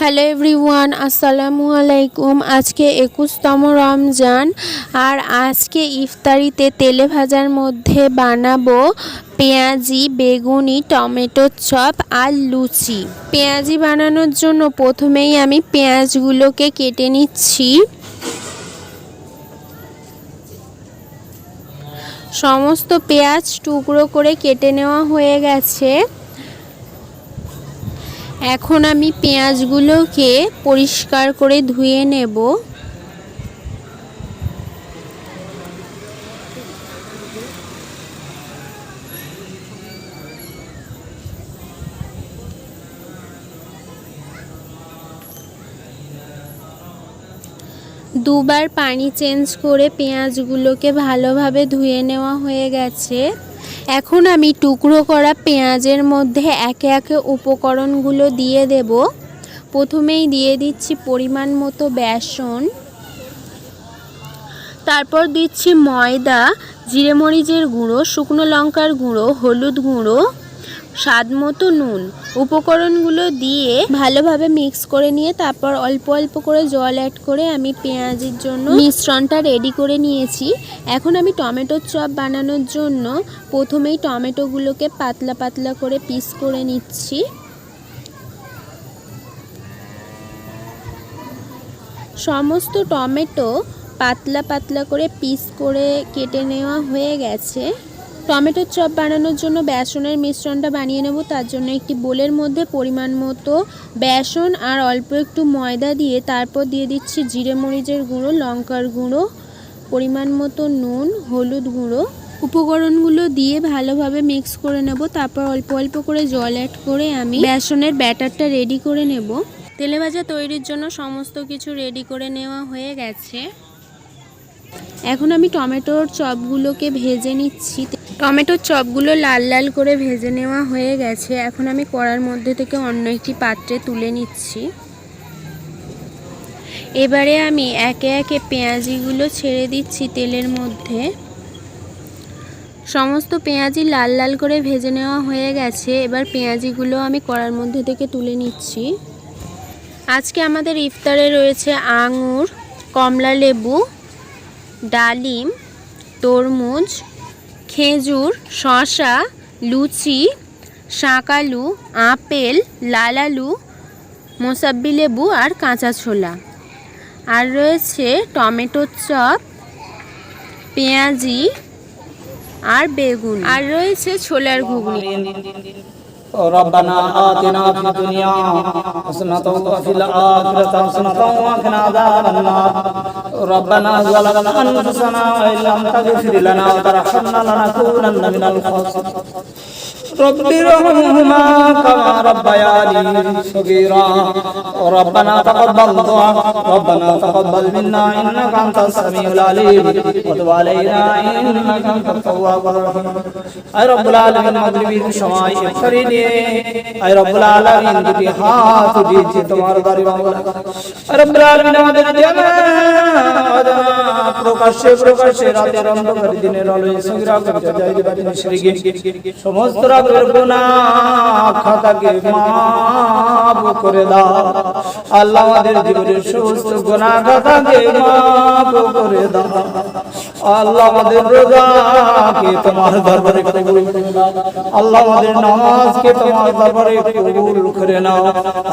Hello everyone, আসসালামু আলাইকুম। আজকে 21তম রমজান আর আজকে ইফতারিতে তেলে ভাজার মধ্যে বানাবো পেঁয়াজি, বেগুনি, টমেটো চপ আর লুচি। পেঁয়াজি বানানোর জন্য প্রথমেই আমি পেঁয়াজগুলোকে কেটে নিচ্ছি। সমস্ত পেঁয়াজ টুকরো করে কেটে নেওয়া হয়ে গেছে। এখন আমি পেঁয়াজগুলোকে পরিষ্কার করে ধুয়ে নেব। দুবার পানি চেঞ্জ করে পেঁয়াজগুলোকে ভালোভাবে ধুয়ে নেওয়া হয়ে গেছে। এখন আমি টুকরো করা পেঁয়াজের মধ্যে একে একে উপকরণগুলো দিয়ে দেব। প্রথমেই দিয়ে দিচ্ছি পরিমাণ মতো বেসন, তারপর দিচ্ছি ময়দা, জিরে মরিচের গুঁড়ো, শুকনো লঙ্কার গুঁড়ো, হলুদ গুঁড়ো, স্বাদ মতো নুন। উপকরণগুলো দিয়ে ভালোভাবে মিক্স করে নিয়ে তারপর অল্প অল্প করে জল অ্যাড করে আমি পেঁয়াজের জন্য মিশ্রণটা রেডি করে নিয়েছি। এখন আমি টমেটোর চপ বানানোর জন্য প্রথমেই টমেটোগুলোকে পাতলা পাতলা করে পিস করে নিচ্ছি। সমস্ত টমেটো পাতলা পাতলা করে পিস করে কেটে নেওয়া হয়ে গেছে। টমেটোর চপ বানানোর জন্য বেসনের মিশ্রণটা বানিয়ে নেব। তার জন্য একটি বোলের মধ্যে পরিমাণ মতো বেসন আর অল্প একটু ময়দা দিয়ে তারপর দিয়ে দিচ্ছি জিরে মরিচের গুঁড়ো, লঙ্কার গুঁড়ো, পরিমাণ মতো নুন, হলুদ গুঁড়ো। উপকরণগুলো দিয়ে ভালোভাবে মিক্স করে নেব। তারপর অল্প অল্প করে জল অ্যাড করে আমি বেসনের ব্যাটারটা রেডি করে নেব। তেলে ভাজা তৈরির জন্য সমস্ত কিছু রেডি করে নেওয়া হয়ে গেছে। এখন আমি টমেটোর চপগুলোকে ভেজে নিচ্ছি। টমেটোর চপগুলো লাল লাল করে ভেজে নেওয়া হয়ে গেছে। এখন আমি কড়ার মধ্যে থেকে অন্য একটি পাত্রে তুলে নিচ্ছি। এবারে আমি একে একে পেঁয়াজিগুলো ছেড়ে দিচ্ছি তেলের মধ্যে। সমস্ত পেঁয়াজি লাল লাল করে ভেজে নেওয়া হয়ে গেছে। এবার পেঁয়াজিগুলো আমি কড়ার মধ্যে থেকে তুলে নিচ্ছি। আজকে আমাদের ইফতারে রয়েছে আঙুর, কমলা লেবু, ডালিম, তরমুজ, খেজুর, শসা, লুচি, শাকালু, আপেল, লাল আলু, মোসাব্বি লেবু আর কাঁচা ছোলা। আর রয়েছে টমেটোর চপ, পেঁয়াজি আর বেগুন, আর রয়েছে ছোলার ঘুগনি। ربنا آتنا في الدنيا حسنة وفي الآخرة حسنة وقنا عذاب النار ربنا ظلمنا أنفسنا وإن لم تغفر لنا وترحمنا لنكونن من الخاسرين رب ارحمهما كما ربياني صغيرا ربنا تقبل دعاء ربنا تقبل منا إنك أنت السميع العليم وتب علينا إنك أنت التواب الرحيم أي رب العالمين مغربين সময় ইফতারি নিয়ে আয় রব্বুল আলামিন দুটি হাত দিয়েছি তোমার দরবারে আয় রব্বুল আলামিন আমাদের জামাত প্রকাশ্যে প্রকাশ্যে রাতের অন্ধকার দিনের আলোয় সগীরা করতে যাই দিবানি শিরকি সমস্ত রাতের গুনাহ খাতাকে মাফ করে দাও আল্লাহ আমাদের জীবনের সমস্ত গুনাহ খাতাকে মাফ করে দাও আল্লাহ আমাদের রোজাকে তোমার দরবারে কবুল করে নাও আল্লাহ আমাদের নামাজকে তোমার দরবারে কবুল করে নাও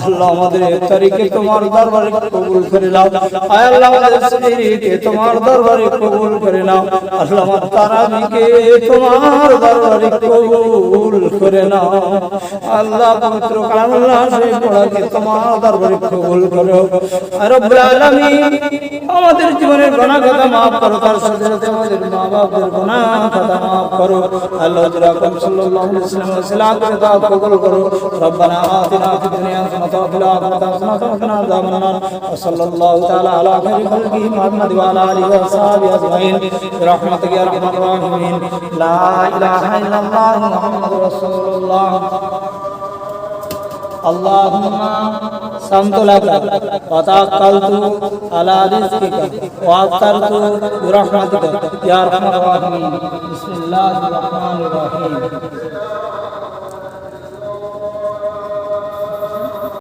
আল্লাহ আমাদের ইফতারিকে তোমার দরবারে কবুল করে নাও আয় আল্লাহ আমাদের সিহরিকে তোমার দরবারে কবুল করে নাও আল্লাহ আমার তারাবিকে তোমার দরবারে কবুল করে নাও আল্লাহ পবিত্র কালামুল্লাহ শরীফ পড়াকে তোমার দরবারে কবুল করো আয় রব্বুল আলামিন আমাদের জীবনের গুনাহ খাতা maaf করো তার সাথে সাথে আমাদের মা বাবার গুনাহ খাতা maaf করো আল্লাহ রাসূল সাল্লাল্লাহু আলাইহি ওয়াসাল্লাম সালাত করে দাও কবুল করো রব্বানা আতিনা ফিদ দুনিয়া হাসানাতাও ওয়া ফিল আখিরাতি হাসানাতাও ওয়া কিনা আযাবান নার ওয়া সাল্লাল্লাহু তাআলা আলা খাইরি খালকিহি মুহাম্মাদ ওয়া আলা আলিহি ওয়া সাহবিহি আজমাইন বিরহমাতিকা ইয়া আরহামার রাহিমিন লা ইলাহা ইল্লাল্লাহ মুহাম্মাদুর রাসূলুল্লাহ اللهم صمت لك وتوكلت على رزقك وأفطرت برحمتك يا أرحم الراحمين بسم الله الرحمن الرحيم